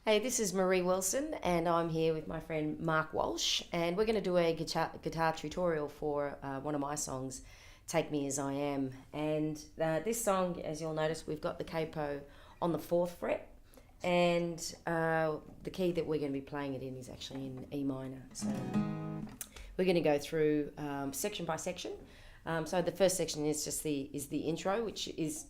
Hey, this is Marie Wilson, and I'm here with my friend Mark Walsh, and we're going to do a guitar tutorial for one of my songs, Take Me As I Am. And this song, as you'll notice, we've got the capo on the 4th fret, and the key that we're going to be playing it in is actually in E minor. So we're going to go through section by section. So the first section is just the intro, which is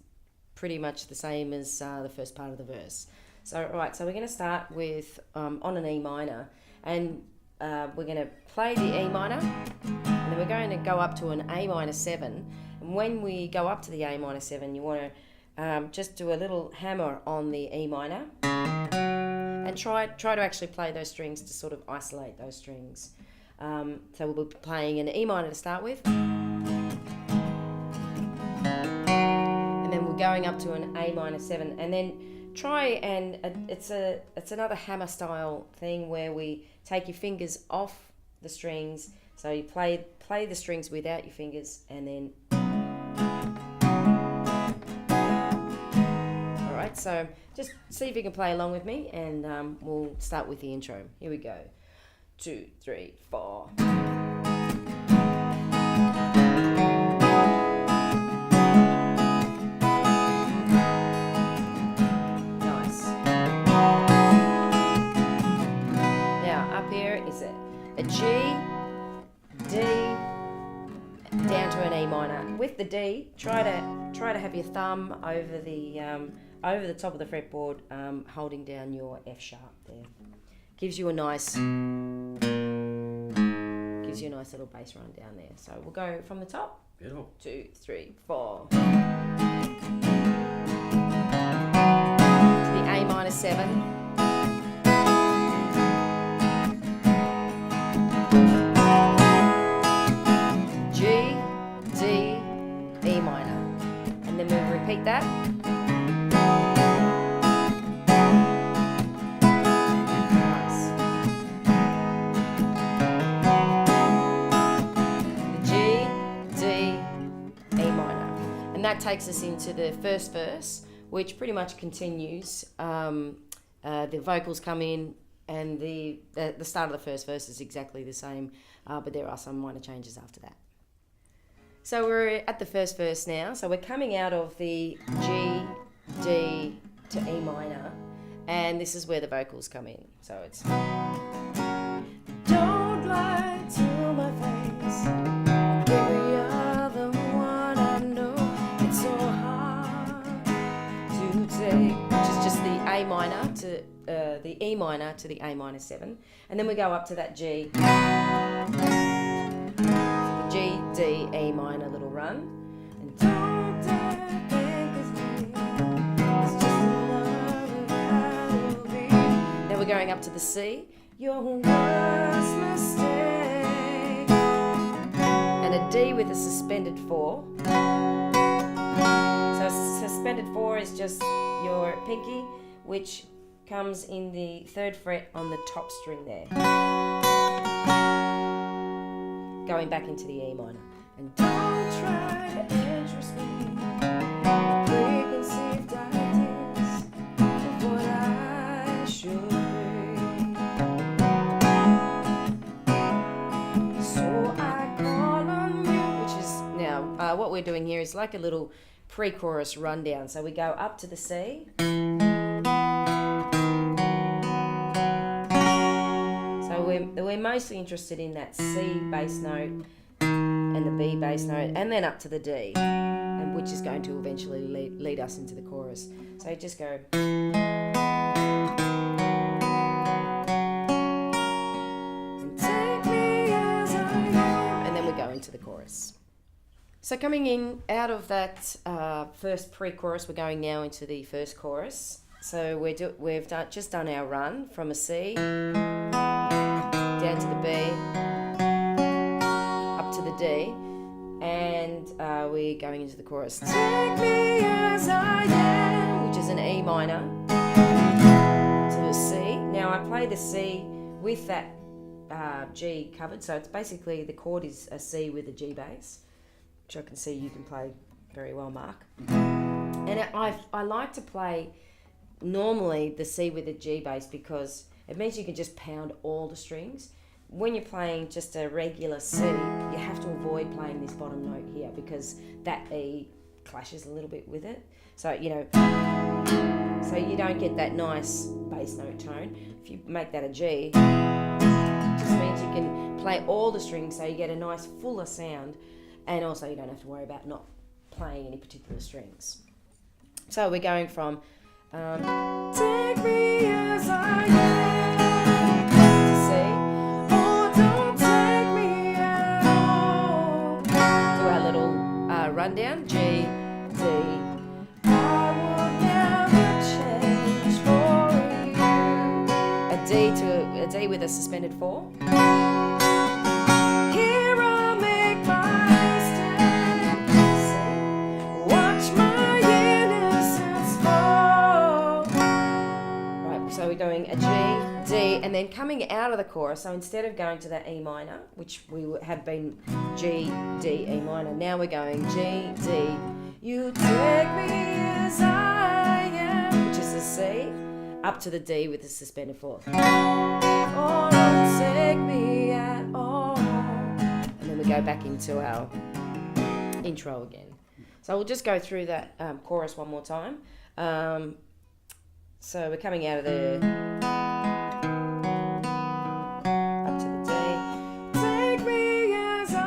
pretty much the same as the first part of the verse. So, all right, so we're going to start with on an E minor, and we're going to play the E minor, and then we're going to go up to an A minor 7. And when we go up to the A minor 7, you want to just do a little hammer on the E minor, and try to actually play those strings to sort of isolate those strings. So we'll be playing an E minor to start with, and then we're going up to an A minor 7, and then try and it's another hammer style thing where we take your fingers off the strings, so you play the strings without your fingers, and then all right, so just see if you can play along with me, and we'll start with the intro. Here we go. 2, 3, 4. A G, D, down to an E minor. With the D, try to have your thumb over the top of the fretboard, holding down your F sharp there. Gives you a nice little bass run down there. So we'll go from the top. Beautiful. 2, 3, 4. To the A minor 7. Repeat that. Nice. The G, D, E minor. And that takes us into the first verse, which pretty much continues. The vocals come in, and the start of the first verse is exactly the same, but there are some minor changes after that. So we're at the first verse now. So we're coming out of the G, D to E minor, and this is where the vocals come in. So it's don't lie to my face, every other one I know, it's so hard to take, which is just the A minor to the E minor to the A minor 7, and then we go up to that G. G, D, E minor little run. And don't think it's me, it's just another battle beat. Then we're going up to the C, your worst mistake. And a D with a suspended 4. So suspended 4 is just your pinky, which comes in the 3rd fret on the top string there. Going back into the E minor. And don't try to interest me in preconceived ideas of what I should be. So I call on you, which is now what we're doing here is like a little pre-chorus rundown. So we go up to the C. We're mostly interested in that C bass note and the B bass note, and then up to the D, and which is going to eventually lead us into the chorus. So just go. And take me as I am, and then we go into the chorus. So coming in out of that first pre-chorus, we're going now into the first chorus. So we've just done our run from a C down to the B, up to the D, and we're going into the chorus. Take me as I am, which is an E minor to the C. Now I play the C with that G covered, so it's basically the chord is a C with a G bass, which I can see you can play very well, Mark. And I like to play normally the C with a G bass because it means you can just pound all the strings. When you're playing just a regular C, you have to avoid playing this bottom note here because that E clashes a little bit with it. So, you know, so you don't get that nice bass note tone. If you make that a G, it just means you can play all the strings so you get a nice fuller sound, and also you don't have to worry about not playing any particular strings. So we're going from take me as I am to C, oh don't take me at all. Do our little rundown, G, D, I would never change for you. A D with a suspended 4. Here I make my stand, watch my innocence fall. Right, so we're going a G, D, and then coming out of the chorus, so instead of going to that E minor, which we have been G, D, E minor, now we're going G, D, you take me as I am, which is a C, up to the D with the suspended 4th. Oh, don't take me at all. And then we go back into our intro again. So we'll just go through that chorus one more time. So we're coming out of the up to the D. Take me as I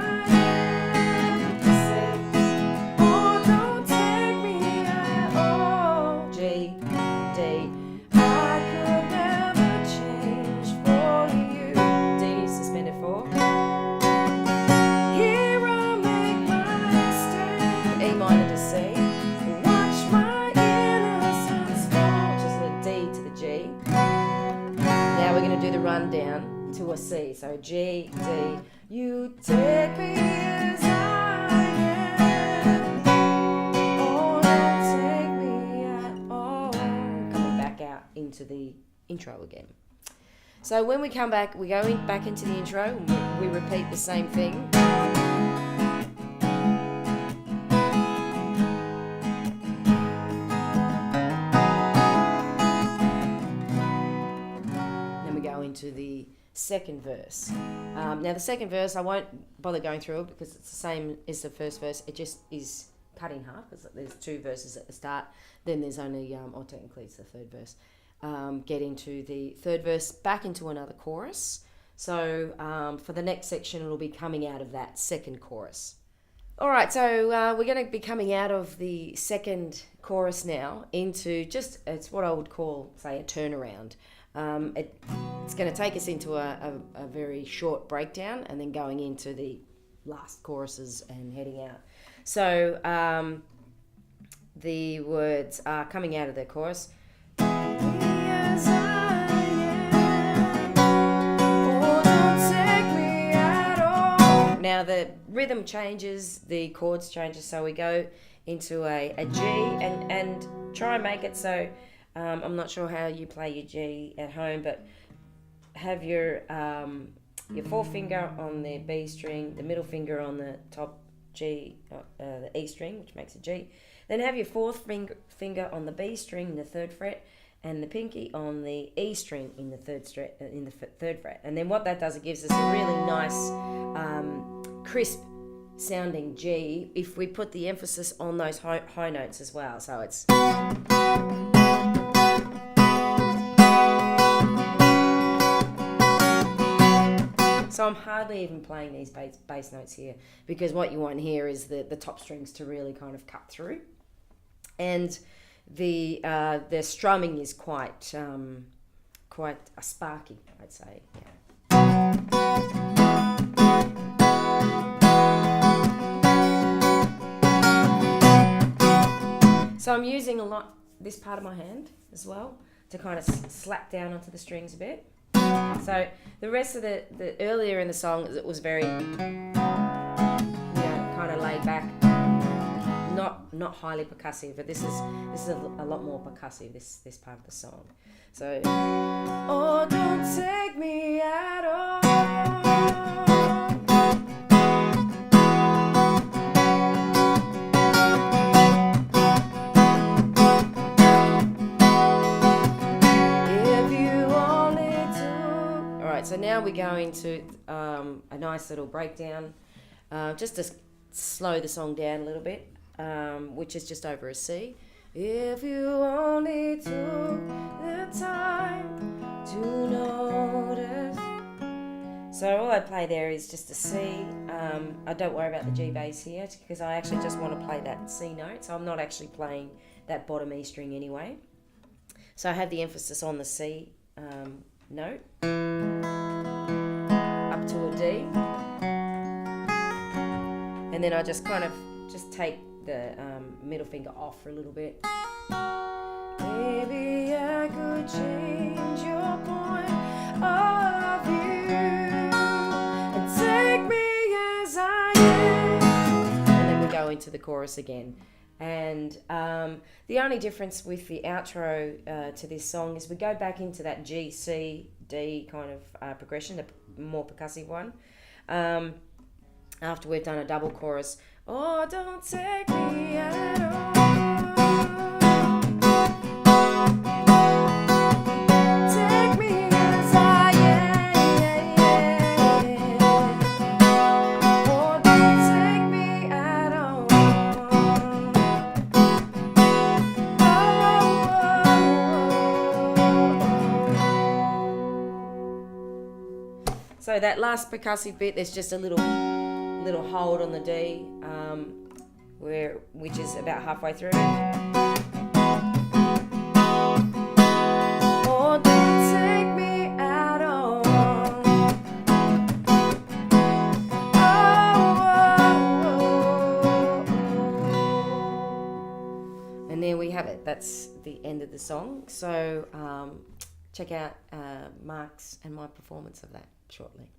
am to C. Oh, don't take me at all. G, D. I could never change for you. D suspended 4. Here I make my stand. E minor to C. Watch my innocence fall, which is the D to the G. Now we're going to do the rundown to a C. So G, D. You take me as I am. Oh, don't take me at all. Coming back out into the intro again. So when we come back, we go back into the intro and we repeat the same thing. Then we go into the second verse. Now the second verse, I won't bother going through it because it's the same as the first verse. It just is cut in half because there's 2 verses at the start. Then there's only, or technically it's the third verse. Get into the third verse, back into another chorus. So for the next section, it'll be coming out of that second chorus. All right, so we're going to be coming out of the second chorus now into just, it's what I would call, say, a turnaround. It's going to take us into a very short breakdown and then going into the last choruses and heading out. So the words are coming out of the chorus. Now the rhythm changes, the chords changes, so we go into a G and try and make it so, I'm not sure how you play your G at home, but have your forefinger on the B string, the middle finger on the top G, the E string, which makes a G. Then have your fourth finger on the B string in the 3rd fret, and the pinky on the E string in the third fret. And then what that does, it gives us a really nice, crisp sounding G if we put the emphasis on those high notes as well. So it's... So I'm hardly even playing these bass notes here because what you want here is the top strings to really kind of cut through. And the strumming is quite sparky, I'd say. Yeah. So I'm using a lot this part of my hand as well to kind of slap down onto the strings a bit. So the rest of the earlier in the song, it was very, kind of laid back, not highly percussive, but this is a lot more percussive, this part of the song. So, oh, don't take me at all. now we go into a nice little breakdown, just to slow the song down a little bit, which is just over a C. If you only took the time to notice. So all I play there is just a C. I don't worry about the G bass here because I actually just want to play that C note. So I'm not actually playing that bottom E string anyway. So I have the emphasis on the C note up to a D. And then I just kind of just take the middle finger off for a little bit. Maybe I could change your point of view and take me as I am. And then we go into the chorus again. And the only difference with the outro to this song is we go back into that G, C, D kind of progression, the more percussive one. After we've done a double chorus. Oh, don't take me at all. Take me as I am. Oh, don't take me at all. So that last percussive bit, there's just a little hold on the D, which is about halfway through. Oh, don't take me at all. And there we have it. That's the end of the song. So check out Mark's and my performance of that shortly.